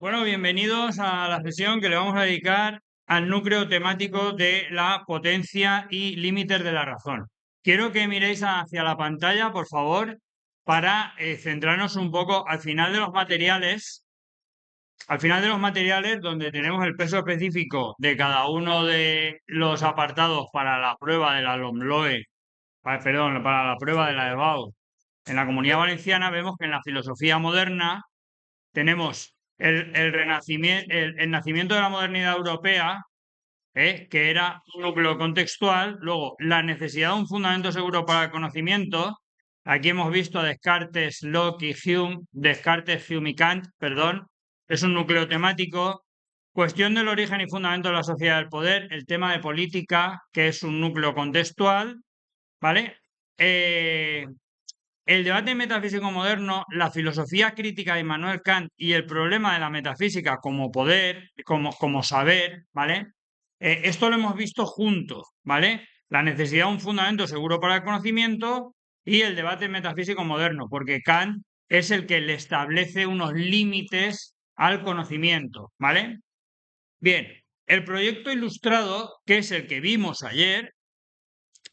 Bueno, bienvenidos a la sesión que le vamos a dedicar al núcleo temático de la potencia y límites de la razón. Quiero que miréis hacia la pantalla, por favor, para centrarnos un poco al final de los materiales donde tenemos el peso específico de cada uno de los apartados para la prueba de la LOMLOE, perdón, para la prueba de la EBAU. En la Comunidad Valenciana vemos que en la filosofía moderna tenemos el renacimiento, el nacimiento de la modernidad europea, que era un núcleo contextual, luego la necesidad de un fundamento seguro para el conocimiento. Aquí hemos visto a Descartes, Locke y Hume, Descartes, Hume y Kant, perdón, es un núcleo temático. Cuestión del origen y fundamento de la sociedad del poder, el tema de política, que es un núcleo contextual, ¿vale? El debate metafísico moderno, la filosofía crítica de Immanuel Kant y el problema de la metafísica como poder, como saber, ¿vale? Esto lo hemos visto juntos, ¿vale? La necesidad de un fundamento seguro para el conocimiento y el debate metafísico moderno, porque Kant es el que le establece unos límites al conocimiento, ¿vale? Bien, el proyecto ilustrado, que es el que vimos ayer,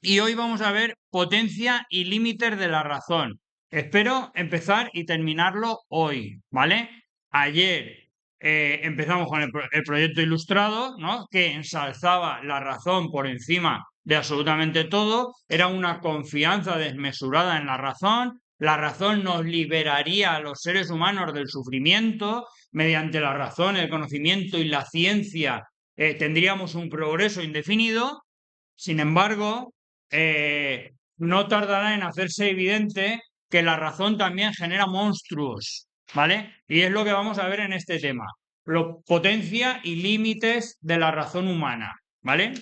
y hoy vamos a ver potencia y límites de la razón. Espero empezar y terminarlo hoy, ¿vale? Ayer empezamos con el proyecto ilustrado, ¿no? Que ensalzaba la razón por encima de absolutamente todo, era una confianza desmesurada en la razón. La razón nos liberaría a los seres humanos del sufrimiento. Mediante la razón, el conocimiento y la ciencia tendríamos un progreso indefinido. Sin embargo, no tardará en hacerse evidente que la razón también genera monstruos, ¿vale? Y es lo que vamos a ver en este tema, potencia y límites de la razón humana, ¿vale?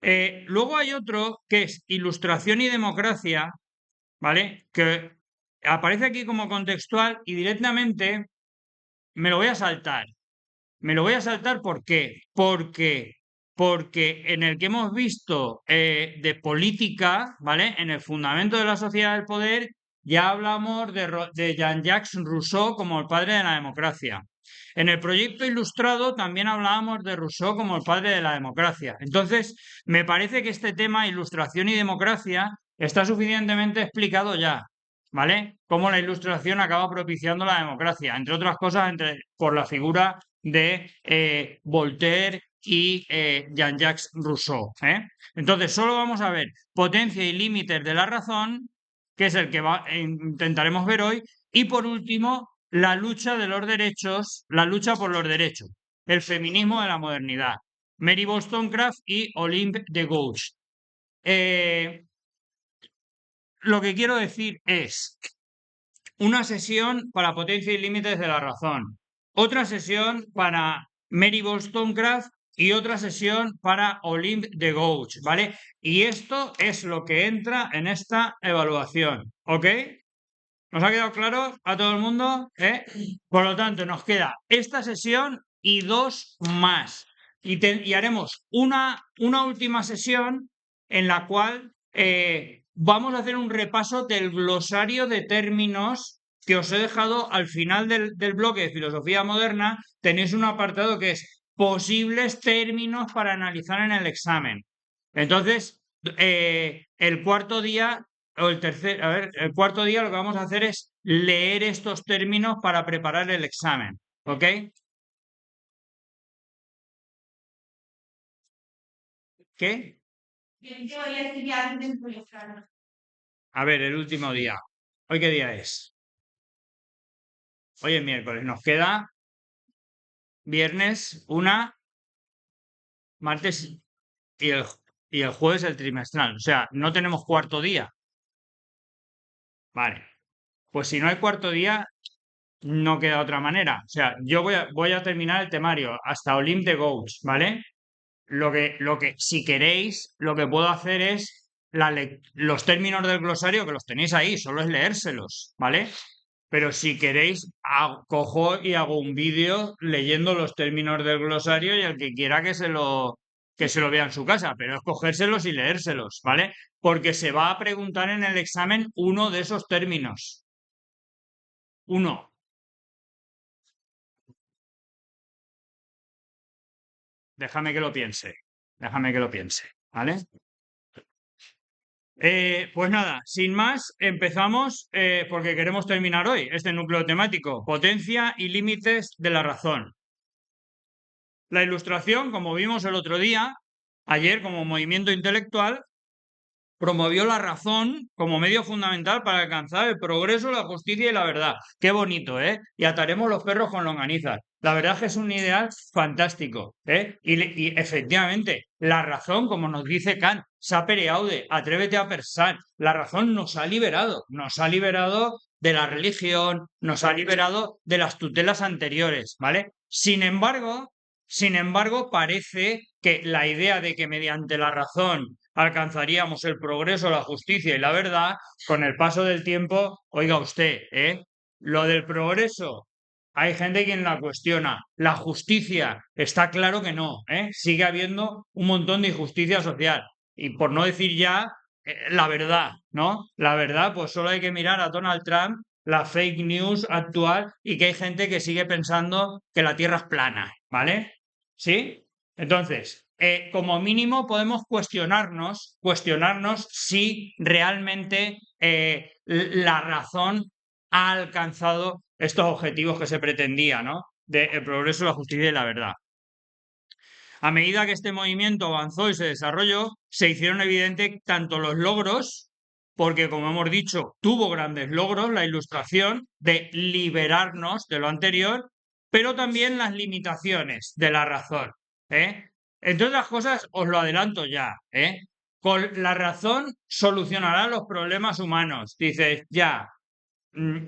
Luego hay otro que es ilustración y democracia, ¿vale? Que aparece aquí como contextual y directamente me lo voy a saltar. Me lo voy a saltar, ¿por qué? Porque en el que hemos visto de política, ¿vale? En el fundamento de la sociedad del poder, ya hablamos de Jean-Jacques Rousseau como el padre de la democracia. En el proyecto ilustrado también hablábamos de Rousseau como el padre de la democracia. Entonces, me parece que este tema, ilustración y democracia, está suficientemente explicado ya. ¿Vale? Cómo la ilustración acaba propiciando la democracia, entre otras cosas, por la figura de Voltaire y Jean-Jacques Rousseau. Entonces, solo vamos a ver potencia y límites de la razón, que es el que intentaremos ver hoy, y por último, la lucha de los derechos, la lucha por los derechos, el feminismo de la modernidad. Mary Wollstonecraft y Olympe de Gouges. Lo que quiero decir es una sesión para potencia y límites de la razón, otra sesión para Mary Wollstonecraft y otra sesión para Olympe de Gouges, ¿vale? Y esto es lo que entra en esta evaluación, ¿ok? ¿Nos ha quedado claro a todo el mundo? Por lo tanto, nos queda esta sesión y dos más. Y haremos una última sesión en la cual vamos a hacer un repaso del glosario de términos que os he dejado al final del bloque de filosofía moderna. Tenéis un apartado que es posibles términos para analizar en el examen. Entonces, el cuarto día o el cuarto día lo que vamos a hacer es leer estos términos para preparar el examen, ¿ok? ¿Qué? A ver, el último día. ¿Hoy qué día es? Hoy es miércoles. Nos queda viernes, martes y el, y el jueves el trimestral. O sea, no tenemos cuarto día. Vale. Pues si no hay cuarto día, no queda otra manera. O sea, yo voy a terminar el temario hasta Olympe de Gouges, ¿vale? Si queréis, lo que puedo hacer es los términos del glosario, que los tenéis ahí, solo es leérselos, ¿vale? Pero si queréis, cojo y hago un vídeo leyendo los términos del glosario y el que quiera que se lo vea en su casa, pero es cogérselos y leérselos, ¿vale? Porque se va a preguntar en el examen uno de esos términos. Uno. déjame que lo piense. Déjame que lo piense, ¿vale? Pues nada, sin más, empezamos porque queremos terminar hoy este núcleo temático, potencia y límites de la razón. La ilustración, como vimos el otro día, ayer como movimiento intelectual, promovió la razón como medio fundamental para alcanzar el progreso, la justicia y la verdad. Qué bonito, ¿eh? Y ataremos los perros con longanizas. La verdad es que es un ideal fantástico, ¿eh? Y efectivamente, la razón, como nos dice Kant, sapere aude, atrévete a pensar. La razón nos ha liberado de la religión, nos ha liberado de las tutelas anteriores, ¿vale? Sin embargo, parece que la idea de que mediante la razón alcanzaríamos el progreso, la justicia y la verdad, con el paso del tiempo, oiga usted, lo del progreso, hay gente quien la cuestiona. La justicia, está claro que no, sigue habiendo un montón de injusticia social. Y por no decir ya la verdad, ¿no? La verdad, pues solo hay que mirar a Donald Trump, la fake news actual y que hay gente que sigue pensando que la Tierra es plana, ¿vale? ¿Sí? Entonces, como mínimo podemos cuestionarnos si realmente la razón ha alcanzado estos objetivos que se pretendía, ¿no? De el progreso, la justicia y la verdad. A medida que este movimiento avanzó y se desarrolló, se hicieron evidentes tanto los logros, porque como hemos dicho, tuvo grandes logros la ilustración de liberarnos de lo anterior, pero también las limitaciones de la razón. ¿eh? Entre otras cosas, os lo adelanto ya. Con la razón solucionará los problemas humanos. Dices, ya,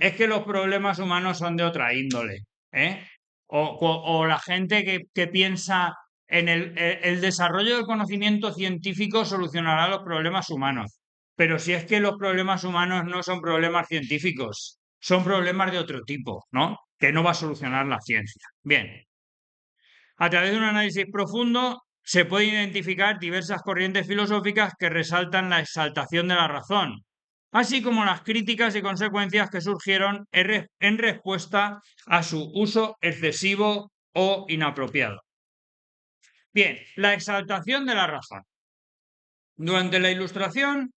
es que los problemas humanos son de otra índole. ¿eh? O la gente que piensa en el desarrollo del conocimiento científico solucionará los problemas humanos. Pero si es que los problemas humanos no son problemas científicos, son problemas de otro tipo, ¿no? Que no va a solucionar la ciencia. Bien, a través de un análisis profundo se pueden identificar diversas corrientes filosóficas que resaltan la exaltación de la razón, así como las críticas y consecuencias que surgieron en respuesta a su uso excesivo o inapropiado. Bien, la exaltación de la razón. Durante la Ilustración,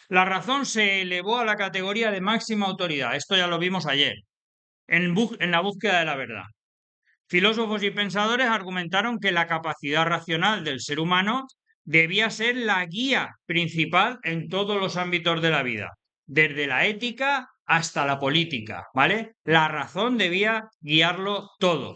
la razón se elevó a la categoría de máxima autoridad. Esto ya lo vimos ayer, en la búsqueda de la verdad. Filósofos y pensadores argumentaron que la capacidad racional del ser humano debía ser la guía principal en todos los ámbitos de la vida, desde la ética hasta la política, ¿vale? La razón debía guiarlo todo.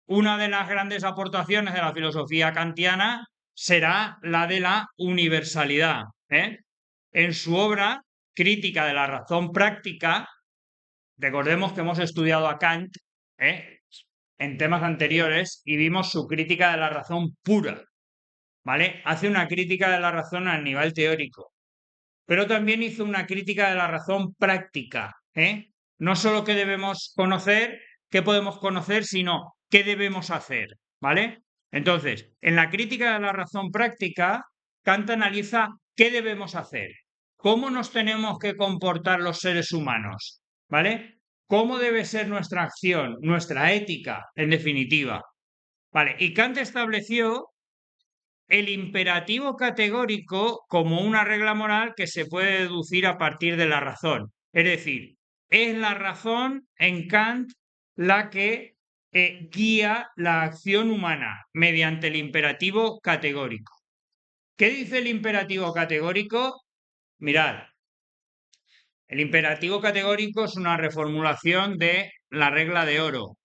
Una de las grandes aportaciones de la filosofía kantiana será la de la universalidad. En su obra Crítica de la razón práctica, recordemos que hemos estudiado a Kant en temas anteriores y vimos su crítica de la razón pura, ¿vale? Hace una crítica de la razón a nivel teórico, pero también hizo una crítica de la razón práctica, No solo qué debemos conocer, qué podemos conocer, sino qué debemos hacer, ¿vale? Entonces, en la crítica de la razón práctica, Kant analiza qué debemos hacer, cómo nos tenemos que comportar los seres humanos, ¿vale? ¿Cómo debe ser nuestra acción, nuestra ética, en definitiva? Vale, y Kant estableció el imperativo categórico como una regla moral que se puede deducir a partir de la razón. Es decir, es la razón en Kant la que guía la acción humana mediante el imperativo categórico. ¿Qué dice el imperativo categórico? Mirad, el imperativo categórico es una reformulación de la regla de oro.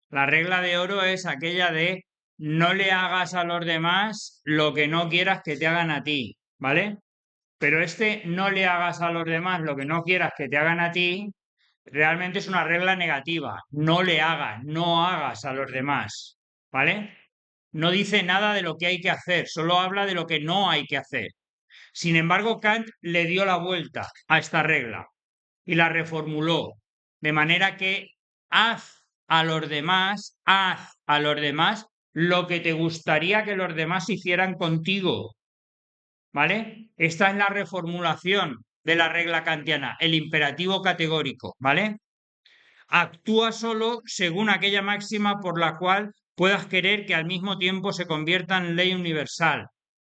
La regla de oro es aquella de no le hagas a los demás lo que no quieras que te hagan a ti, ¿vale? Pero este no le hagas a los demás lo que no quieras que te hagan a ti, realmente es una regla negativa. No le hagas, no hagas a los demás, ¿vale? No dice nada de lo que hay que hacer, solo habla de lo que no hay que hacer. Sin embargo, Kant le dio la vuelta a esta regla y la reformuló, de manera que haz a los demás lo que te gustaría que los demás hicieran contigo, ¿vale? Esta es la reformulación de la regla kantiana, el imperativo categórico, ¿vale? Actúa solo según aquella máxima por la cual puedas querer que al mismo tiempo se convierta en ley universal.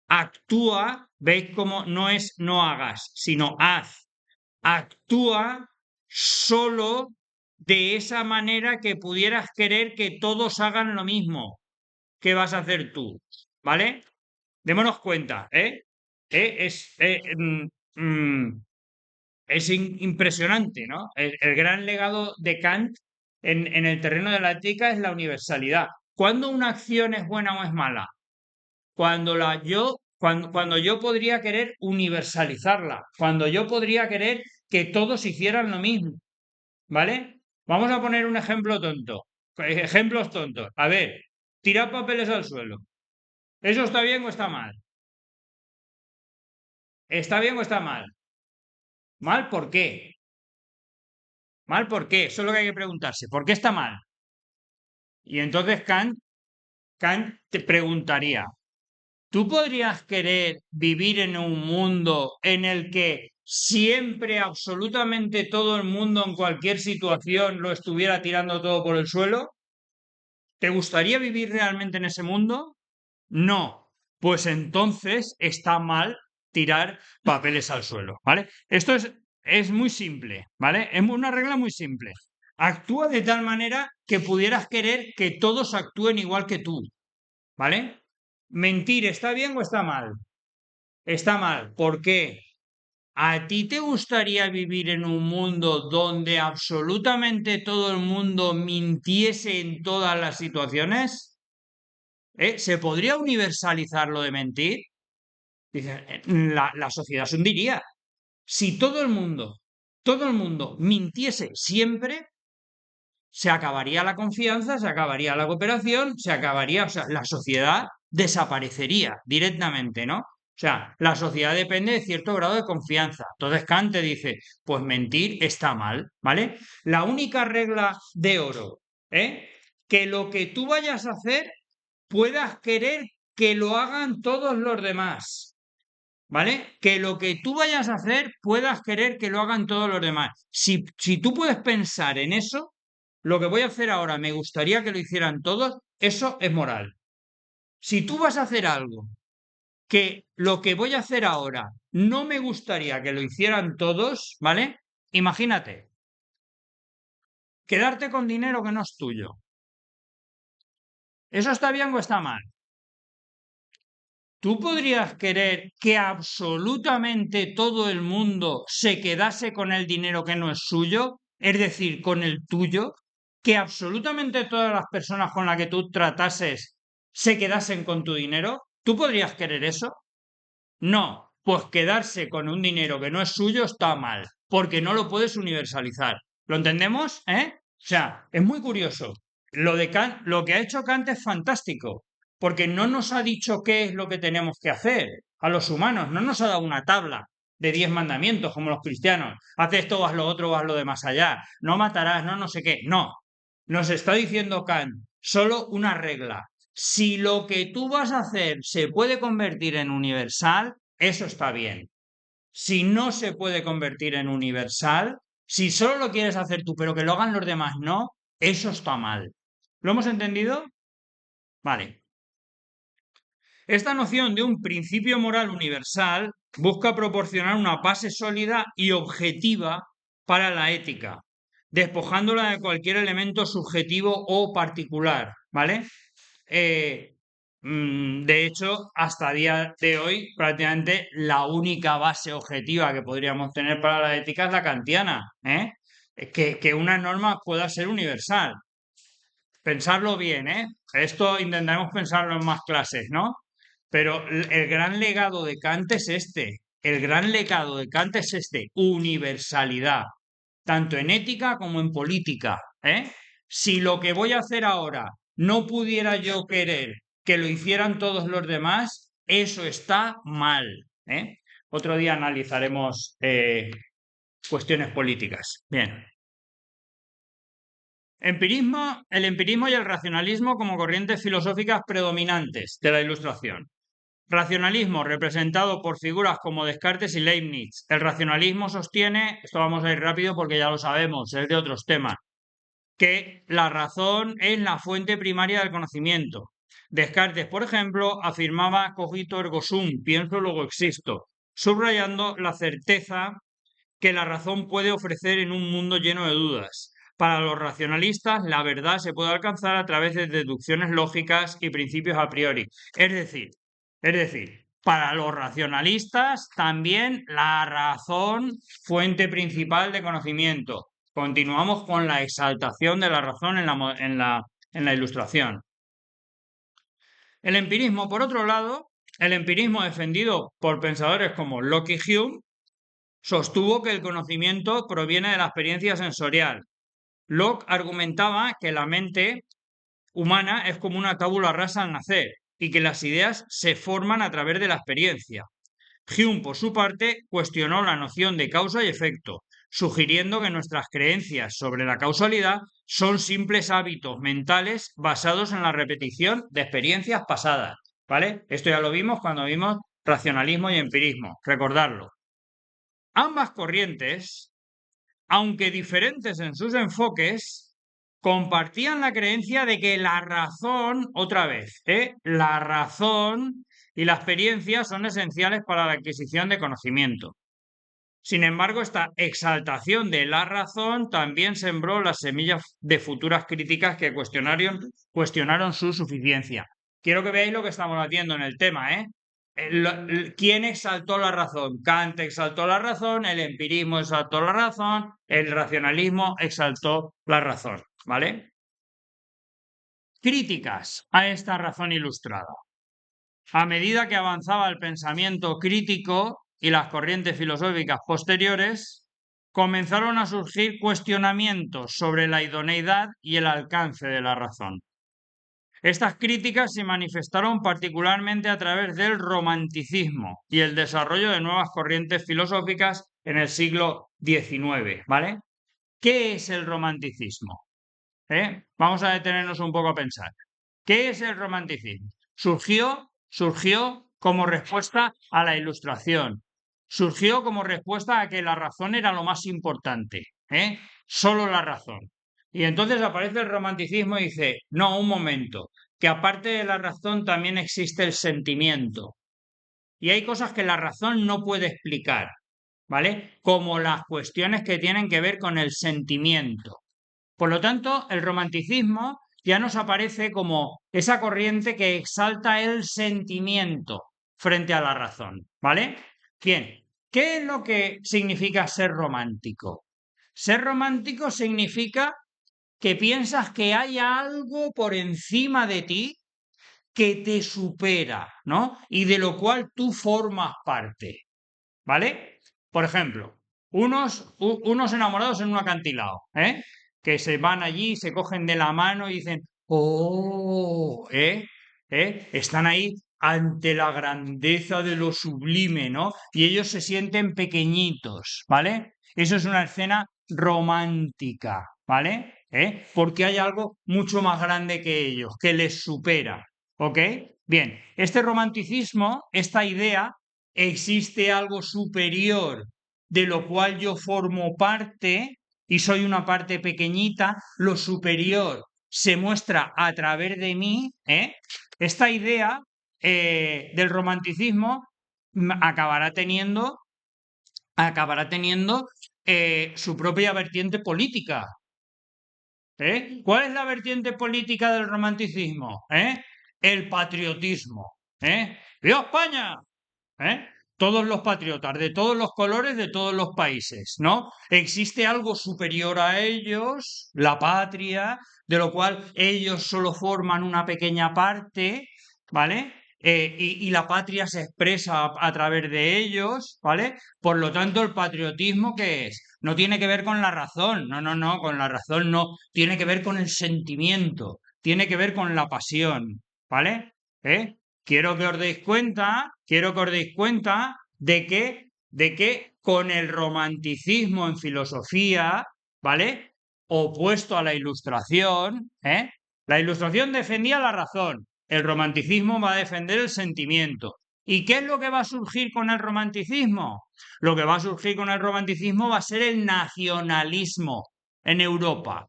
Actúa, veis cómo no es no hagas, sino haz. Actúa solo de esa manera que pudieras querer que todos hagan lo mismo. ¿Qué vas a hacer tú? ¿Vale? Démonos cuenta, ¿eh? Es, es impresionante, ¿no? El gran legado de Kant en el terreno de la ética es la universalidad. ¿Cuándo una acción es buena o es mala? Cuando yo podría querer universalizarla, cuando yo podría querer que todos hicieran lo mismo, ¿vale? Vamos a poner un ejemplo tonto. Ejemplos tontos. A ver, tirar papeles al suelo. ¿Eso está bien o está mal? ¿Está bien o está mal? ¿Mal por qué? ¿Mal por qué? Eso es lo que hay que preguntarse. ¿Por qué está mal? Y entonces Kant te preguntaría, ¿tú podrías querer vivir en un mundo en el que siempre, absolutamente todo el mundo en cualquier situación lo estuviera tirando todo por el suelo? ¿Te gustaría vivir realmente en ese mundo? No. Pues entonces está mal tirar papeles al suelo, ¿vale? Esto es muy simple, ¿vale? Es una regla muy simple. Actúa de tal manera que pudieras querer que todos actúen igual que tú, ¿vale? Mentir, ¿está bien o está mal? Está mal. ¿Por qué? ¿A ti te gustaría vivir en un mundo donde absolutamente todo el mundo mintiese en todas las situaciones? ¿Se podría universalizar lo de mentir? Dice, la sociedad se hundiría. Si todo el mundo mintiese siempre, se acabaría la confianza, se acabaría la cooperación, se acabaría, o sea, la sociedad desaparecería directamente, ¿no? O sea, la sociedad depende de cierto grado de confianza. Entonces Kant te dice, pues mentir está mal, ¿vale? La única regla de oro, ¿eh? Que lo que tú vayas a hacer puedas querer que lo hagan todos los demás, ¿vale? Que lo que tú vayas a hacer puedas querer que lo hagan todos los demás. Si tú puedes pensar en eso, lo que voy a hacer ahora me gustaría que lo hicieran todos, eso es moral. Si tú vas a hacer algo que lo que voy a hacer ahora no me gustaría que lo hicieran todos, ¿vale? Imagínate, quedarte con dinero que no es tuyo. ¿Eso está bien o está mal? ¿Tú podrías querer que absolutamente todo el mundo se quedase con el dinero que no es suyo? Es decir, con el tuyo. Que absolutamente todas las personas con las que tú tratases se quedasen con tu dinero. ¿Tú podrías querer eso? No, pues quedarse con un dinero que no es suyo está mal, porque no lo puedes universalizar. ¿Lo entendemos? ¿Eh? O sea, es muy curioso. Lo de Kant, lo que ha hecho Kant es fantástico, porque no nos ha dicho qué es lo que tenemos que hacer a los humanos, no nos ha dado una tabla de 10 mandamientos como los cristianos. Haz esto, haz lo otro, haz lo de más allá. No matarás, no no sé qué. No. Nos está diciendo Kant solo una regla. Si lo que tú vas a hacer se puede convertir en universal, eso está bien. Si no se puede convertir en universal, si solo lo quieres hacer tú, pero que lo hagan los demás no, eso está mal. ¿Lo hemos entendido? Vale. Esta noción de un principio moral universal busca proporcionar una base sólida y objetiva para la ética, despojándola de cualquier elemento subjetivo o particular, ¿vale? De hecho, hasta día de hoy, prácticamente la única base objetiva que podríamos tener para la ética es la kantiana, ¿eh? Que una norma pueda ser universal. Pensarlo bien, ¿eh? Esto intentaremos pensarlo en más clases, ¿no? Pero el gran legado de Kant es este. El gran legado de Kant es este, universalidad, tanto en ética como en política, ¿eh? Si lo que voy a hacer ahora no pudiera yo querer que lo hicieran todos los demás, eso está mal, ¿eh? Otro día analizaremos cuestiones políticas. Bien. El empirismo y el racionalismo como corrientes filosóficas predominantes de la Ilustración. Racionalismo representado por figuras como Descartes y Leibniz. El racionalismo sostiene, esto vamos a ir rápido porque ya lo sabemos, es de otros temas. que la razón es la fuente primaria del conocimiento. Descartes, por ejemplo, afirmaba cogito ergo sum, pienso luego existo, subrayando la certeza que la razón puede ofrecer en un mundo lleno de dudas. Para los racionalistas, la verdad se puede alcanzar a través de deducciones lógicas y principios a priori. Es decir, para los racionalistas también la razón, fuente principal de conocimiento. Continuamos con la exaltación de la razón en la Ilustración. El empirismo, por otro lado, el empirismo defendido por pensadores como Locke y Hume, sostuvo que el conocimiento proviene de la experiencia sensorial. Locke argumentaba que la mente humana es como una tabula rasa al nacer y que las ideas se forman a través de la experiencia. Hume, por su parte, cuestionó la noción de causa y efecto, sugiriendo que nuestras creencias sobre la causalidad son simples hábitos mentales basados en la repetición de experiencias pasadas. ¿Vale? Esto ya lo vimos cuando vimos racionalismo y empirismo, recordarlo. Ambas corrientes, aunque diferentes en sus enfoques, compartían la creencia de que la razón, otra vez, la razón y la experiencia son esenciales para la adquisición de conocimiento. Sin embargo, esta exaltación de la razón también sembró las semillas de futuras críticas que cuestionaron su suficiencia. Quiero que veáis lo que estamos haciendo en el tema, ¿eh? ¿Quién exaltó la razón? Kant exaltó la razón, el empirismo exaltó la razón, el racionalismo exaltó la razón, ¿vale? Críticas a esta razón ilustrada. A medida que avanzaba el pensamiento crítico y las corrientes filosóficas posteriores, comenzaron a surgir cuestionamientos sobre la idoneidad y el alcance de la razón. Estas críticas se manifestaron particularmente a través del romanticismo y el desarrollo de nuevas corrientes filosóficas en el siglo XIX, ¿vale? ¿Qué es el romanticismo? Vamos a detenernos un poco a pensar. ¿Qué es el romanticismo? Surgió como respuesta a la Ilustración. Surgió como respuesta a que la razón era lo más importante, solo la razón. Y entonces aparece el romanticismo y dice, no, un momento, que aparte de la razón también existe el sentimiento. Y hay cosas que la razón no puede explicar, ¿vale? Como las cuestiones que tienen que ver con el sentimiento. Por lo tanto, el romanticismo ya nos aparece como esa corriente que exalta el sentimiento frente a la razón, ¿vale? Bien, ¿qué es lo que significa ser romántico? Ser romántico significa que piensas que hay algo por encima de ti que te supera, ¿no? Y de lo cual tú formas parte, ¿vale? Por ejemplo, unos enamorados en un acantilado, que se van allí, se cogen de la mano y dicen, oh, están ahí ante la grandeza de lo sublime, ¿no? Y ellos se sienten pequeñitos, ¿vale? Eso es una escena romántica, ¿vale? Porque hay algo mucho más grande que ellos, que les supera, ¿ok? Bien, este romanticismo, esta idea, existe algo superior de lo cual yo formo parte y soy una parte pequeñita, lo superior se muestra a través de mí, esta idea del romanticismo acabará teniendo su propia vertiente política. ¿Cuál es la vertiente política del romanticismo? El patriotismo. ¡Viva España! Todos los patriotas, de todos los colores, de todos los países, ¿no? Existe algo superior a ellos, la patria, de lo cual ellos solo forman una pequeña parte, ¿vale? Y la patria se expresa a través de ellos, ¿vale? Por lo tanto, el patriotismo, ¿qué es? No tiene que ver con la razón, no, con la razón no, tiene que ver con el sentimiento, tiene que ver con la pasión, ¿vale? Quiero que os deis cuenta de que con el romanticismo en filosofía, ¿vale? Opuesto a la Ilustración, la Ilustración defendía la razón, el romanticismo va a defender el sentimiento. ¿Y qué es lo que va a surgir con el romanticismo? Lo que va a surgir con el romanticismo va a ser el nacionalismo en Europa.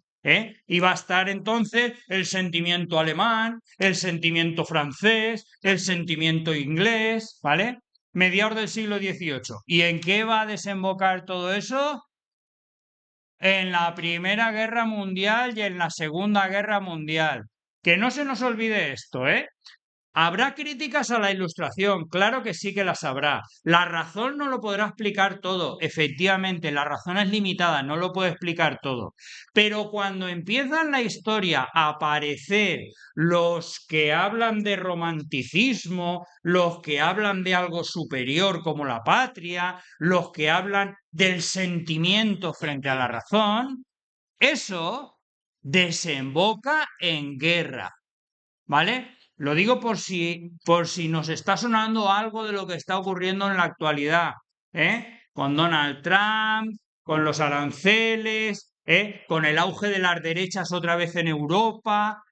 Y va a estar entonces el sentimiento alemán, el sentimiento francés, el sentimiento inglés, ¿vale? Mediados del siglo XVIII. ¿Y en qué va a desembocar todo eso? En la Primera Guerra Mundial y en la Segunda Guerra Mundial. Que no se nos olvide esto, ¿eh? ¿Habrá críticas a la Ilustración? Claro que sí que las habrá. La razón no lo podrá explicar todo. Efectivamente, la razón es limitada, no lo puede explicar todo. Pero cuando empiezan la historia a aparecer los que hablan de romanticismo, los que hablan de algo superior como la patria, los que hablan del sentimiento frente a la razón, eso desemboca en guerra. ¿Vale? Lo digo por si nos está sonando algo de lo que está ocurriendo en la actualidad, ¿eh? Con Donald Trump, con los aranceles, con el auge de las derechas otra vez en Europa,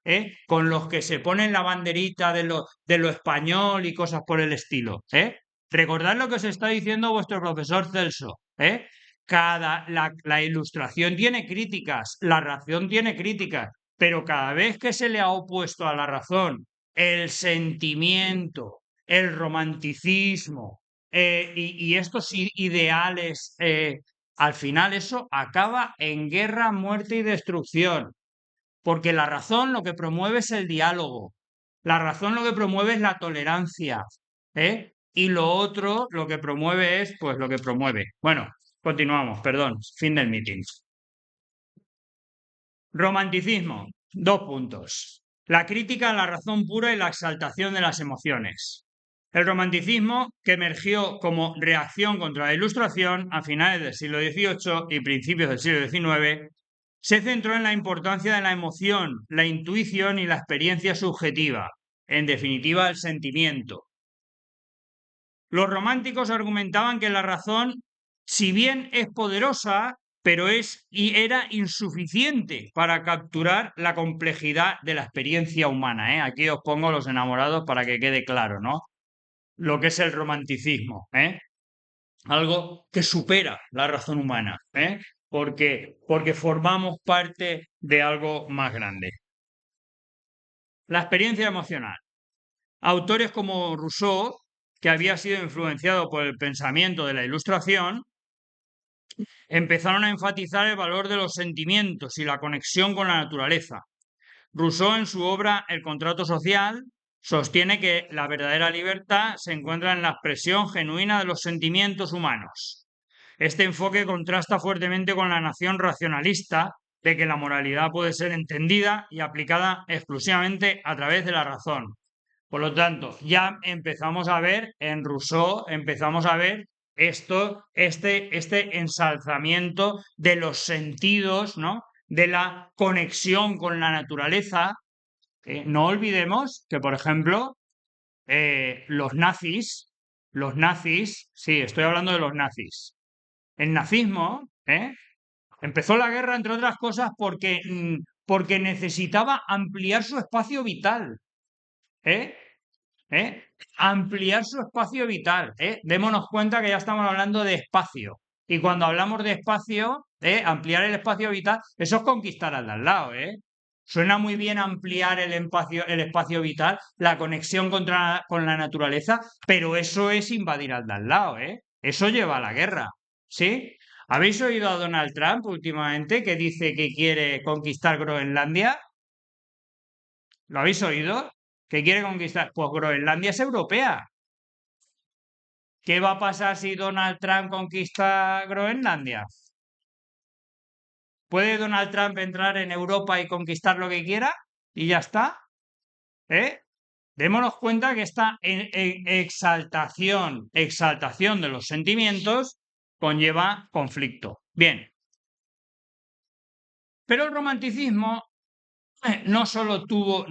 con los que se ponen la banderita de lo español y cosas por el estilo, ¿eh? Recordad lo que os está diciendo vuestro profesor Celso, ¿eh? La ilustración tiene críticas, la razón tiene críticas, pero cada vez que se le ha opuesto a la razón el sentimiento, el romanticismo y estos ideales, al final eso acaba en guerra, muerte y destrucción, porque la razón lo que promueve es el diálogo, la razón lo que promueve es la tolerancia, y lo otro lo que promueve es, pues lo que promueve. Bueno, continuamos, perdón, fin del meeting. Romanticismo, 2 puntos. La crítica a la razón pura y la exaltación de las emociones. El romanticismo, que emergió como reacción contra la Ilustración a finales del siglo XVIII y principios del siglo XIX, se centró en la importancia de la emoción, la intuición y la experiencia subjetiva, en definitiva, el sentimiento. Los románticos argumentaban que la razón, si bien es poderosa, pero era insuficiente para capturar la complejidad de la experiencia humana, ¿eh? Aquí os pongo los enamorados para que quede claro, ¿no? Lo que es el romanticismo, ¿eh? Algo que supera la razón humana, ¿eh? Porque formamos parte de algo más grande. La experiencia emocional. Autores como Rousseau, que había sido influenciado por el pensamiento de la Ilustración, empezaron a enfatizar el valor de los sentimientos y la conexión con la naturaleza. Rousseau, en su obra El contrato social, sostiene que la verdadera libertad se encuentra en la expresión genuina de los sentimientos humanos. Este enfoque contrasta fuertemente con la noción racionalista de que la moralidad puede ser entendida y aplicada exclusivamente a través de la razón. Por lo tanto, ya empezamos a ver en Rousseau, empezamos a ver este ensalzamiento de los sentidos, ¿no? De la conexión con la naturaleza. No olvidemos que, por ejemplo, los nazis, sí, estoy hablando de los nazis. El nazismo, empezó la guerra, entre otras cosas, porque necesitaba ampliar su espacio vital, ¿eh? ¿eh? Ampliar su espacio vital, Démonos cuenta que ya estamos hablando de espacio. Y cuando hablamos de espacio, ampliar el espacio vital, eso es conquistar al de al lado, Suena muy bien ampliar el espacio vital, la conexión con la naturaleza, pero eso es invadir al de al lado, Eso lleva a la guerra, ¿sí? ¿Habéis oído a Donald Trump últimamente que dice que quiere conquistar Groenlandia? ¿Lo habéis oído? ¿Qué quiere conquistar? Pues Groenlandia es europea. ¿Qué va a pasar si Donald Trump conquista Groenlandia? ¿Puede Donald Trump entrar en Europa y conquistar lo que quiera? Y ya está. Démonos cuenta que esta exaltación de los sentimientos conlleva conflicto. Bien. Pero el romanticismo no solo tuvo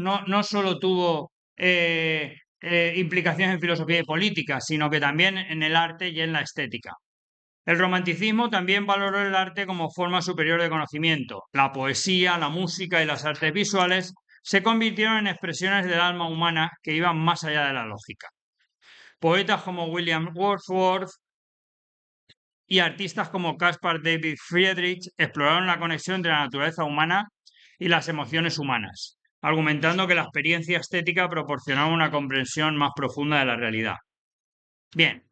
implicaciones en filosofía y política, sino que también en el arte y en la estética. El romanticismo también valoró el arte como forma superior de conocimiento. La poesía, la música y las artes visuales se convirtieron en expresiones del alma humana que iban más allá de la lógica. Poetas como William Wordsworth y artistas como Caspar David Friedrich exploraron la conexión entre la naturaleza humana y las emociones humanas, argumentando que la experiencia estética proporcionaba una comprensión más profunda de la realidad. Bien,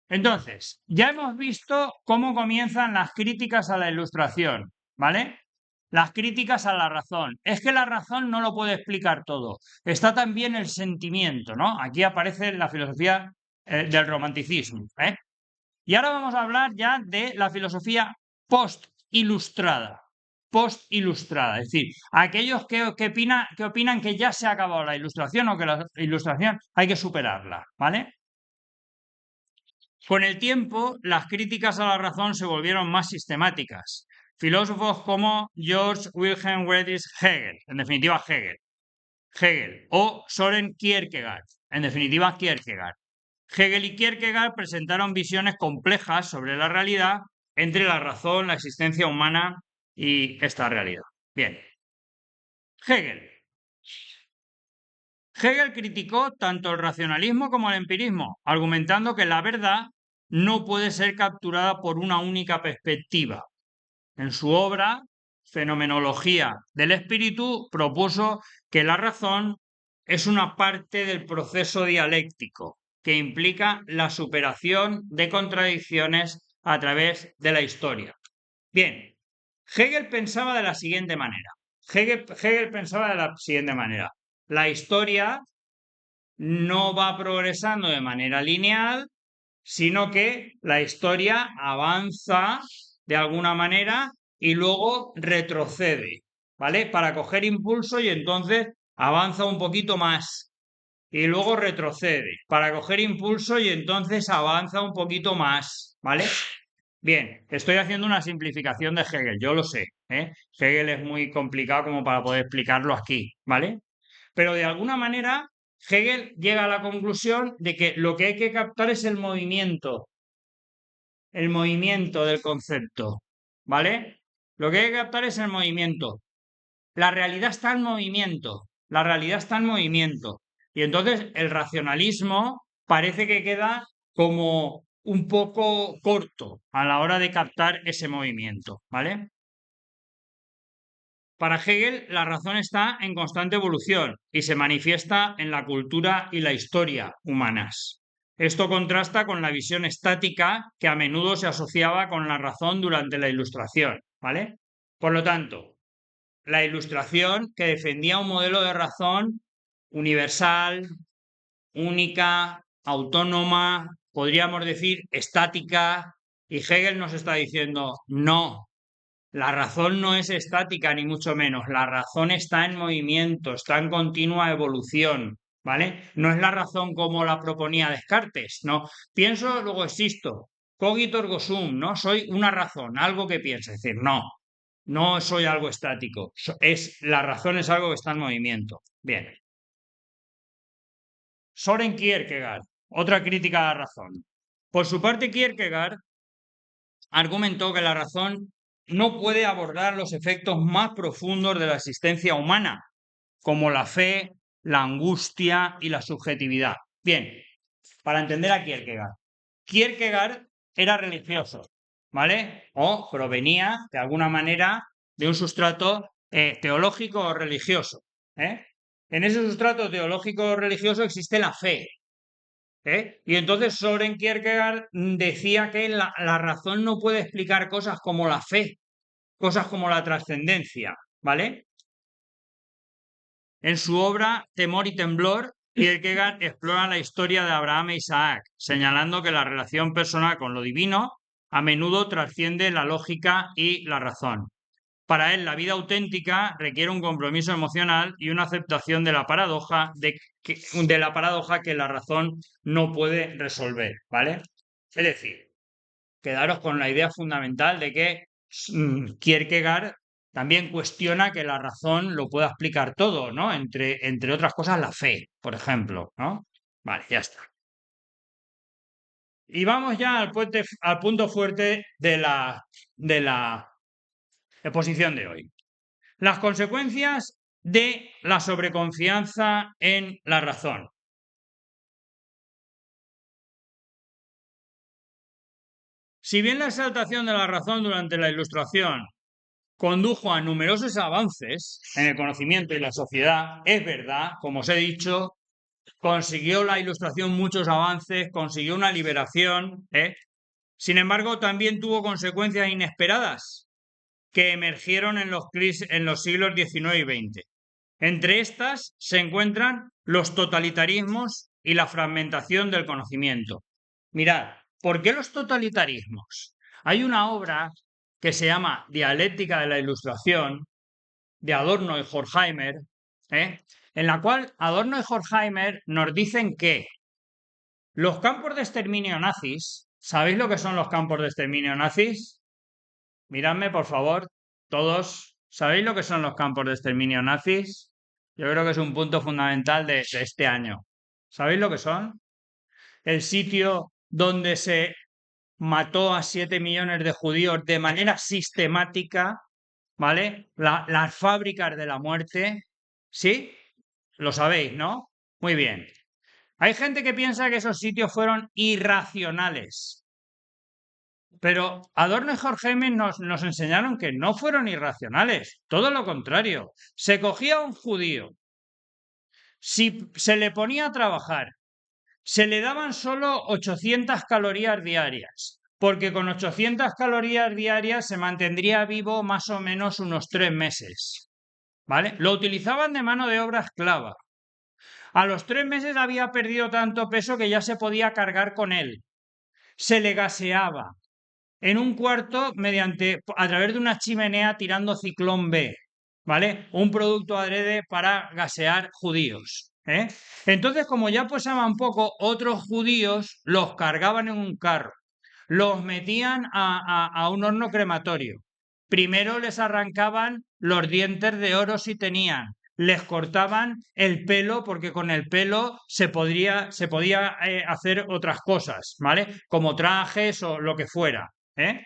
entonces, ya hemos visto cómo comienzan las críticas a la Ilustración, ¿vale? Las críticas a la razón. Es que la razón no lo puede explicar todo. Está también el sentimiento, ¿no? Aquí aparece la filosofía del romanticismo, ¿eh? Y ahora vamos a hablar ya de la filosofía post-ilustrada. Post-ilustrada, es decir, aquellos que opinan que ya se ha acabado la Ilustración o que la Ilustración hay que superarla, ¿vale? Con el tiempo, las críticas a la razón se volvieron más sistemáticas. Filósofos como George Wilhelm Friedrich Hegel, en definitiva Hegel, o Soren Kierkegaard, en definitiva Kierkegaard. Hegel y Kierkegaard presentaron visiones complejas sobre la realidad entre la razón, la existencia humana y esta realidad. Bien. Hegel. Hegel criticó tanto el racionalismo como el empirismo, argumentando que la verdad no puede ser capturada por una única perspectiva. En su obra, Fenomenología del Espíritu, propuso que la razón es una parte del proceso dialéctico que implica la superación de contradicciones a través de la historia. Bien, Hegel pensaba de la siguiente manera. Hegel pensaba de la siguiente manera. La historia no va progresando de manera lineal, sino que la historia avanza de alguna manera y luego retrocede, ¿vale? Para coger impulso y entonces avanza un poquito más y luego retrocede para coger impulso y entonces avanza un poquito más, ¿vale? Bien, estoy haciendo una simplificación de Hegel, yo lo sé, ¿eh? Hegel es muy complicado como para poder explicarlo aquí, ¿vale? Pero de alguna manera Hegel llega a la conclusión de que lo que hay que captar es el movimiento del concepto, ¿vale? Lo que hay que captar es el movimiento. La realidad está en movimiento, la realidad está en movimiento. Y entonces el racionalismo parece que queda como un poco corto a la hora de captar ese movimiento, ¿vale? Para Hegel, la razón está en constante evolución y se manifiesta en la cultura y la historia humanas. Esto contrasta con la visión estática que a menudo se asociaba con la razón durante la Ilustración, ¿vale? Por lo tanto, la Ilustración que defendía un modelo de razón universal, única, autónoma, podríamos decir estática, y Hegel nos está diciendo, no, la razón no es estática, ni mucho menos. La razón está en movimiento, está en continua evolución, ¿vale? No es la razón como la proponía Descartes, ¿no? Pienso, luego existo. Cogito ergo sum, ¿no? Soy una razón, algo que piensa. Es decir, no, no soy algo estático. La razón es algo que está en movimiento. Bien. Soren Kierkegaard, otra crítica a la razón. Por su parte, Kierkegaard argumentó que la razón no puede abordar los efectos más profundos de la existencia humana, como la fe, la angustia y la subjetividad. Bien, para entender a Kierkegaard. Kierkegaard era religioso, ¿vale? O provenía, de alguna manera, de un sustrato teológico o religioso. ¿Eh? En ese sustrato teológico o religioso existe la fe, ¿eh? Y entonces Soren Kierkegaard decía que la razón no puede explicar cosas como la fe, cosas como la trascendencia, ¿vale? En su obra Temor y Temblor, Kierkegaard explora la historia de Abraham e Isaac, señalando que la relación personal con lo divino a menudo trasciende la lógica y la razón. Para él, la vida auténtica requiere un compromiso emocional y una aceptación de la paradoja que la razón no puede resolver, ¿vale? Es decir, quedaros con la idea fundamental de que Kierkegaard también cuestiona que la razón lo pueda explicar todo, ¿no? Entre otras cosas, la fe, por ejemplo, ¿no? Vale, ya está. Y vamos ya al punto fuerte de la exposición de hoy. Las consecuencias de la sobreconfianza en la razón. Si bien la exaltación de la razón durante la Ilustración condujo a numerosos avances en el conocimiento y la sociedad. Es verdad, como os he dicho, consiguió la Ilustración muchos avances, consiguió una liberación, ¿eh? Sin embargo, también tuvo consecuencias inesperadas que emergieron en los siglos XIX y XX. Entre estas se encuentran los totalitarismos y la fragmentación del conocimiento. Mirad, ¿por qué los totalitarismos? Hay una obra que se llama Dialéctica de la Ilustración, de Adorno y Horkheimer, ¿eh? En la cual Adorno y Horkheimer nos dicen que los campos de exterminio nazis, ¿sabéis lo que son los campos de exterminio nazis? Miradme, por favor, todos, ¿sabéis lo que son los campos de exterminio nazis? Yo creo que es un punto fundamental de este año. ¿Sabéis lo que son? El sitio donde se mató a 7 millones de judíos de manera sistemática, ¿vale? Las fábricas de la muerte, ¿sí? Lo sabéis, ¿no? Muy bien. Hay gente que piensa que esos sitios fueron irracionales. Pero Adorno y Horkheimer nos enseñaron que no fueron irracionales, todo lo contrario. Se cogía a un judío, si se le ponía a trabajar, se le daban solo 800 calorías diarias, porque con 800 calorías diarias se mantendría vivo más o menos unos 3 meses. ¿Vale? Lo utilizaban de mano de obra esclava. A los 3 meses había perdido tanto peso que ya se podía cargar con él. Se le gaseaba en un cuarto a través de una chimenea tirando ciclón B, ¿vale? Un producto adrede para gasear judíos, ¿eh? Entonces, como ya pesaban poco, otros judíos los cargaban en un carro, los metían a un horno crematorio. Primero les arrancaban los dientes de oro si tenían, les cortaban el pelo porque con el pelo se podía hacer otras cosas, ¿vale? Como trajes o lo que fuera, ¿eh?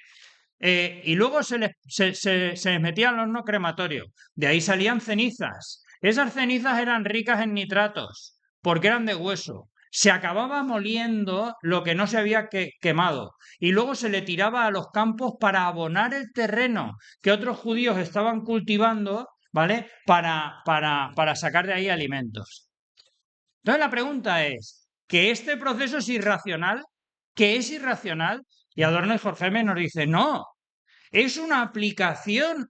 Y luego se les metía al horno crematorio. De ahí salían cenizas. Esas cenizas eran ricas en nitratos porque eran de hueso. Se acababa moliendo lo que no se había quemado y luego se le tiraba a los campos para abonar el terreno que otros judíos estaban cultivando, ¿vale? Para sacar de ahí alimentos. Entonces la pregunta es, ¿que este proceso es irracional? ¿Que es irracional? Y Adorno y Horkheimer nos dice, no, es una aplicación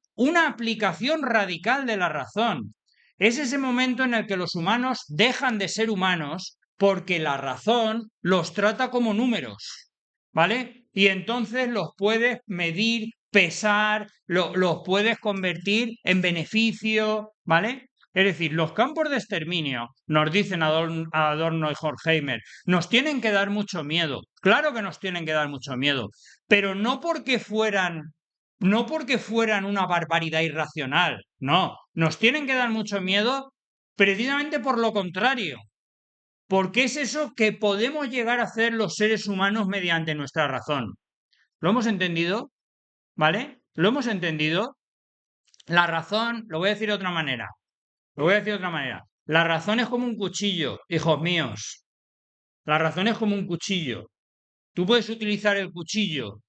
radical de la razón. Es ese momento en el que los humanos dejan de ser humanos porque la razón los trata como números, ¿vale? Y entonces los puedes medir, pesar, los puedes convertir en beneficio, ¿vale? Es decir, los campos de exterminio, nos dicen Adorno y Horkheimer, nos tienen que dar mucho miedo. Claro que nos tienen que dar mucho miedo, pero no porque fueran una barbaridad irracional, no, nos tienen que dar mucho miedo precisamente por lo contrario, porque es eso que podemos llegar a hacer los seres humanos mediante nuestra razón. ¿Lo hemos entendido? ¿Vale? ¿Lo hemos entendido? La razón, lo voy a decir de otra manera, lo voy a decir de otra manera. La razón es como un cuchillo, hijos míos. La razón es como un cuchillo. Tú puedes utilizar el cuchillo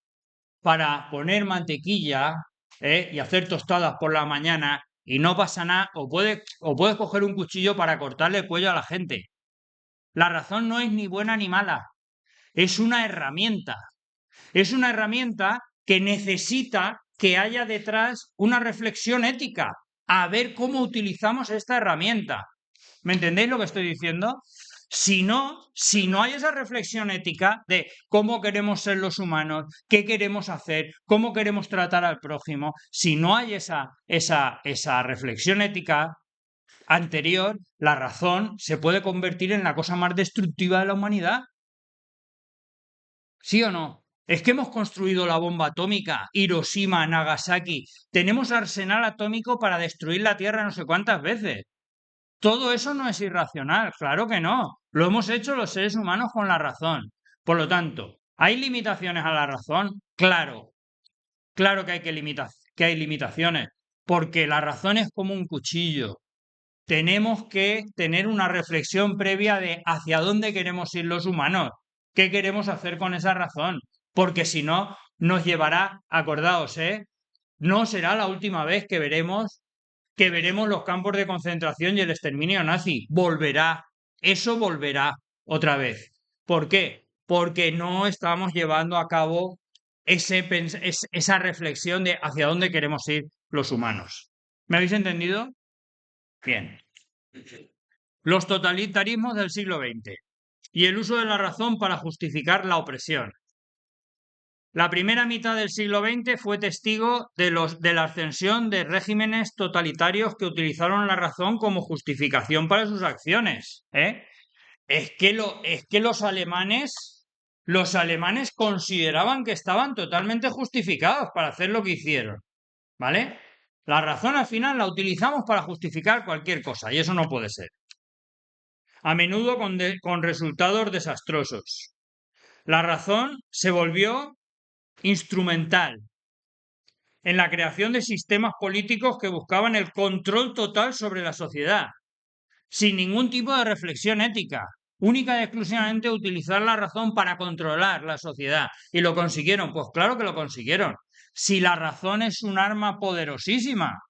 para poner mantequilla, y hacer tostadas por la mañana y no pasa nada, o puedes coger un cuchillo para cortarle el cuello a la gente. La razón no es ni buena ni mala, es una herramienta. Es una herramienta que necesita que haya detrás una reflexión ética, a ver cómo utilizamos esta herramienta. ¿Me entendéis lo que estoy diciendo? Si no hay esa reflexión ética de cómo queremos ser los humanos, qué queremos hacer, cómo queremos tratar al prójimo, si no hay esa reflexión ética anterior, la razón se puede convertir en la cosa más destructiva de la humanidad. ¿Sí o no? Es que hemos construido la bomba atómica, Hiroshima, Nagasaki, tenemos arsenal atómico para destruir la Tierra no sé cuántas veces. Todo eso no es irracional, claro que no. Lo hemos hecho los seres humanos con la razón. Por lo tanto, ¿hay limitaciones a la razón? Claro, claro que hay limitaciones, porque la razón es como un cuchillo. Tenemos que tener una reflexión previa de hacia dónde queremos ir los humanos, qué queremos hacer con esa razón, porque si no, nos llevará, acordaos, No será la última vez que veremos los campos de concentración y el exterminio nazi. Volverá, eso volverá otra vez. ¿Por qué? Porque no estamos llevando a cabo esa reflexión de hacia dónde queremos ir los humanos. ¿Me habéis entendido? Bien. Los totalitarismos del siglo XX y el uso de la razón para justificar la opresión. La primera mitad del siglo XX fue testigo de la ascensión de regímenes totalitarios que utilizaron la razón como justificación para sus acciones. Es que los alemanes consideraban que estaban totalmente justificados para hacer lo que hicieron, ¿vale? La razón al final la utilizamos para justificar cualquier cosa y eso no puede ser. A menudo con resultados desastrosos. La razón se volvió instrumental en la creación de sistemas políticos que buscaban el control total sobre la sociedad, sin ningún tipo de reflexión ética, única y exclusivamente utilizar la razón para controlar la sociedad. ¿Y lo consiguieron? Pues claro que lo consiguieron. Si la razón es un arma poderosísima,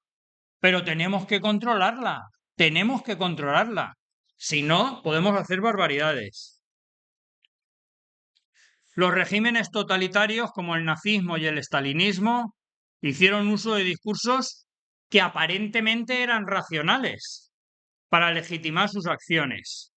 pero tenemos que controlarla, tenemos que controlarla. Si no, podemos hacer barbaridades. Los regímenes totalitarios como el nazismo y el estalinismo hicieron uso de discursos que aparentemente eran racionales para legitimar sus acciones.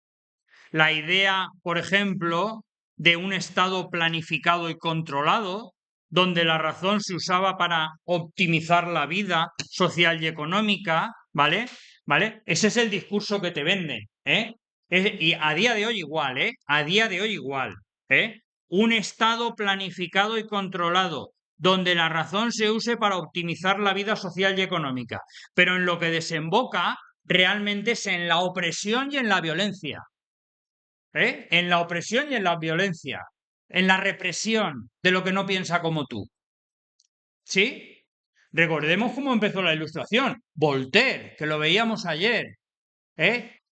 La idea, por ejemplo, de un Estado planificado y controlado, donde la razón se usaba para optimizar la vida social y económica, ¿vale? ¿Vale? Ese es el discurso que te venden, ¿eh? Y a día de hoy igual, ¿eh? A día de hoy igual, ¿eh? Un Estado planificado y controlado, donde la razón se use para optimizar la vida social y económica, pero en lo que desemboca realmente es en la opresión y en la violencia. En la opresión y en la violencia, en la represión de lo que no piensa como tú. ¿Sí? Recordemos cómo empezó la Ilustración. Voltaire, que lo veíamos ayer.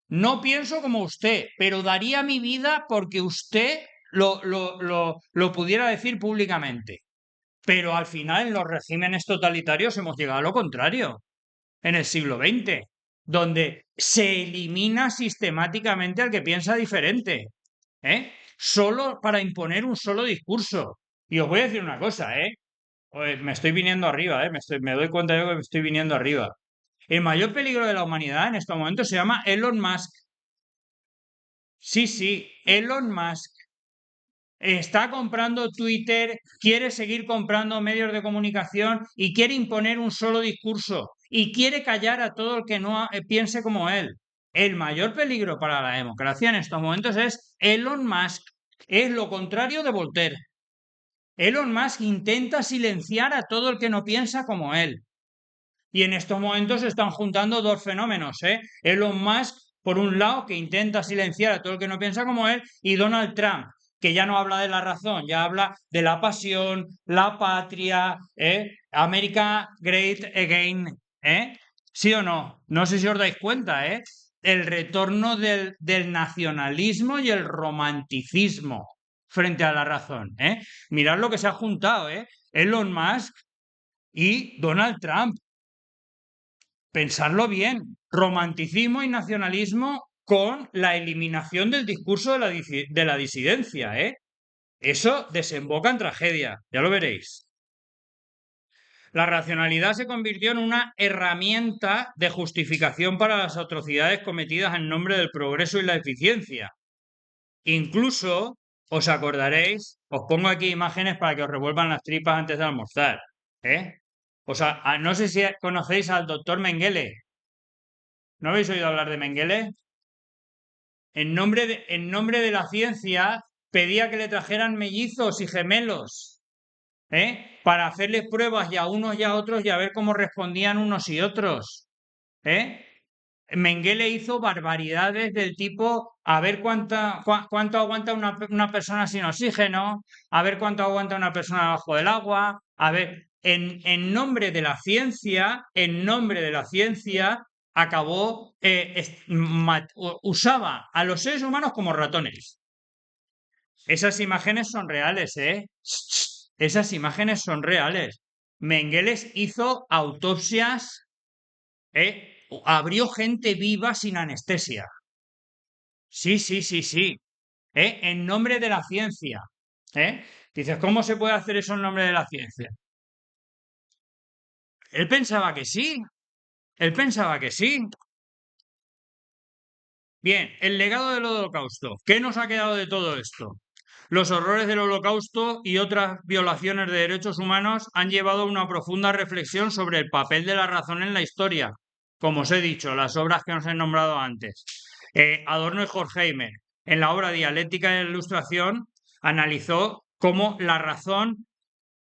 No pienso como usted, pero daría mi vida porque usted lo pudiera decir públicamente. Pero al final en los regímenes totalitarios hemos llegado a lo contrario, en el siglo XX, donde se elimina sistemáticamente al que piensa diferente. Solo para imponer un solo discurso. Y os voy a decir una cosa, me estoy viniendo arriba, me doy cuenta yo que me estoy viniendo arriba. El mayor peligro de la humanidad en estos momentos se llama Elon Musk. Sí, Elon Musk está comprando Twitter, quiere seguir comprando medios de comunicación y quiere imponer un solo discurso y quiere callar a todo el que no piense como él. El mayor peligro para la democracia en estos momentos es Elon Musk. Es lo contrario de Voltaire. Elon Musk intenta silenciar a todo el que no piensa como él. Y en estos momentos se están juntando dos fenómenos. Elon Musk, por un lado, que intenta silenciar a todo el que no piensa como él, y Donald Trump, que ya no habla de la razón, ya habla de la pasión, la patria, America Great Again. ¿Sí o no? No sé si os dais cuenta, el retorno del nacionalismo y el romanticismo frente a la razón. Mirad lo que se ha juntado, Elon Musk y Donald Trump. Pensarlo bien, romanticismo y nacionalismo con la eliminación del discurso de la disidencia, Eso desemboca en tragedia, ya lo veréis. La racionalidad se convirtió en una herramienta de justificación para las atrocidades cometidas en nombre del progreso y la eficiencia. Incluso, os acordaréis, os pongo aquí imágenes para que os revuelvan las tripas antes de almorzar, O sea, no sé si conocéis al doctor Mengele. ¿No habéis oído hablar de Mengele? En nombre de la ciencia, pedía que le trajeran mellizos y gemelos, para hacerles pruebas y a unos y a otros y a ver cómo respondían unos y otros. Mengele hizo barbaridades del tipo a ver cuánto aguanta una persona sin oxígeno, a ver cuánto aguanta una persona bajo el agua, a ver, en nombre de la ciencia, acabó, usaba a los seres humanos como ratones. Esas imágenes son reales, Esas imágenes son reales. Mengele hizo autopsias, abrió gente viva sin anestesia. Sí, sí, sí, sí. En nombre de la ciencia. Dices, ¿cómo se puede hacer eso en nombre de la ciencia? Él pensaba que sí. Él pensaba que sí. Bien, el legado del Holocausto. ¿Qué nos ha quedado de todo esto? Los horrores del Holocausto y otras violaciones de derechos humanos han llevado a una profunda reflexión sobre el papel de la razón en la historia. Como os he dicho, las obras que os he nombrado antes. Adorno y Horkheimer, en la obra Dialéctica de la Ilustración, analizó cómo la razón,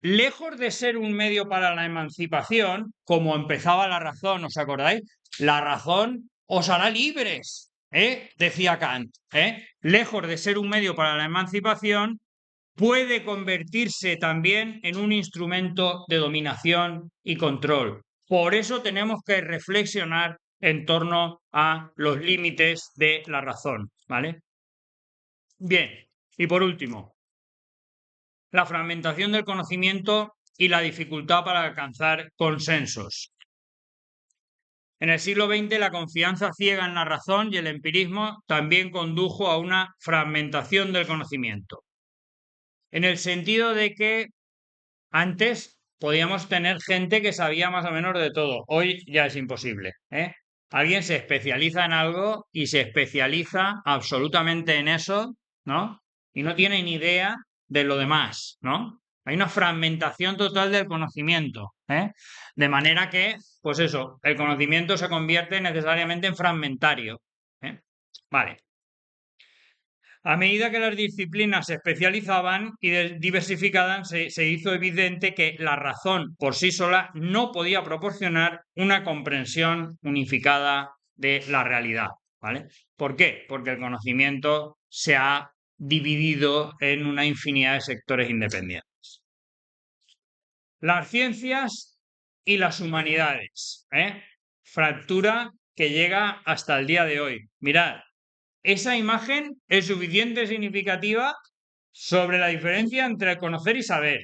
lejos de ser un medio para la emancipación, como empezaba la razón, ¿os acordáis? La razón os hará libres, decía Kant. Lejos de ser un medio para la emancipación, puede convertirse también en un instrumento de dominación y control. Por eso tenemos que reflexionar en torno a los límites de la razón, ¿vale? Bien, y por último, la fragmentación del conocimiento y la dificultad para alcanzar consensos. En el siglo XX, la confianza ciega en la razón y el empirismo también condujo a una fragmentación del conocimiento. En el sentido de que antes podíamos tener gente que sabía más o menos de todo. Hoy ya es imposible. Alguien se especializa en algo y se especializa absolutamente en eso, ¿no? Y no tiene ni idea de lo demás, ¿no? Hay una fragmentación total del conocimiento, de manera que, pues eso, el conocimiento se convierte necesariamente en fragmentario. Vale. A medida que las disciplinas se especializaban y diversificaban, se hizo evidente que la razón por sí sola no podía proporcionar una comprensión unificada de la realidad, ¿vale? ¿Por qué? Porque el conocimiento se ha dividido en una infinidad de sectores independientes. Las ciencias y las humanidades, fractura que llega hasta el día de hoy. Mirad, esa imagen es suficiente significativa sobre la diferencia entre conocer y saber,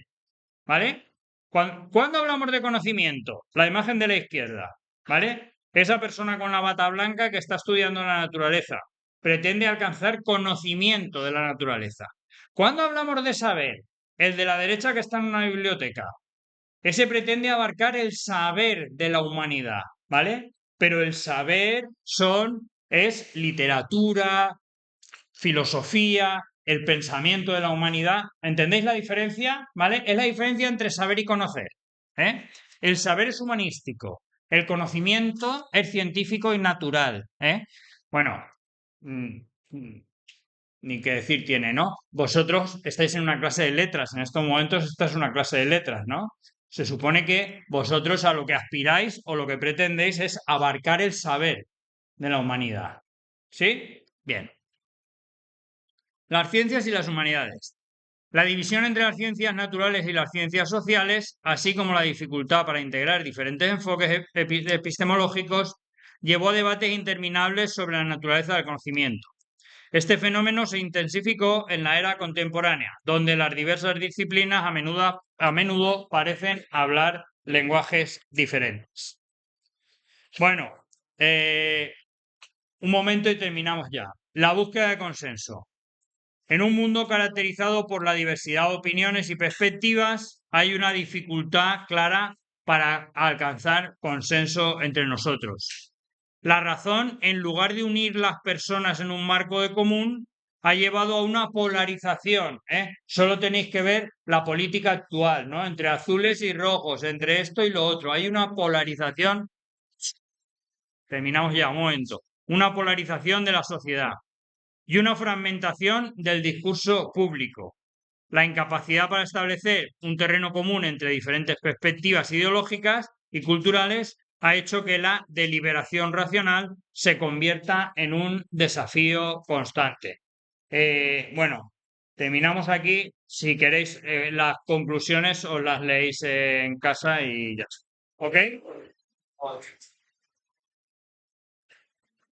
¿vale? ¿Cuándo hablamos de conocimiento? La imagen de la izquierda, ¿vale? Esa persona con la bata blanca que está estudiando la naturaleza pretende alcanzar conocimiento de la naturaleza. ¿Cuándo hablamos de saber? El de la derecha que está en una biblioteca. Ese pretende abarcar el saber de la humanidad, ¿vale? Pero el saber es literatura, filosofía, el pensamiento de la humanidad. ¿Entendéis la diferencia? ¿Vale? Es la diferencia entre saber y conocer. El saber es humanístico, el conocimiento es científico y natural. Bueno, ni qué decir tiene, ¿no? Vosotros estáis en una clase de letras, en estos momentos esta es una clase de letras, ¿no? Se supone que vosotros a lo que aspiráis o lo que pretendéis es abarcar el saber de la humanidad. ¿Sí? Bien. Las ciencias y las humanidades. La división entre las ciencias naturales y las ciencias sociales, así como la dificultad para integrar diferentes enfoques epistemológicos, llevó a debates interminables sobre la naturaleza del conocimiento. Este fenómeno se intensificó en la era contemporánea, donde las diversas disciplinas a menudo parecen hablar lenguajes diferentes. Bueno, un momento y terminamos ya. La búsqueda de consenso. En un mundo caracterizado por la diversidad de opiniones y perspectivas, hay una dificultad clara para alcanzar consenso entre nosotros. La razón, en lugar de unir las personas en un marco de común, ha llevado a una polarización. Solo tenéis que ver la política actual, ¿no? Entre azules y rojos, entre esto y lo otro. Hay una polarización. Terminamos ya, un momento. Una polarización de la sociedad y una fragmentación del discurso público. La incapacidad para establecer un terreno común entre diferentes perspectivas ideológicas y culturales ha hecho que la deliberación racional se convierta en un desafío constante. Bueno, terminamos aquí. Si queréis las conclusiones os las leéis en casa y ya está. ¿Ok?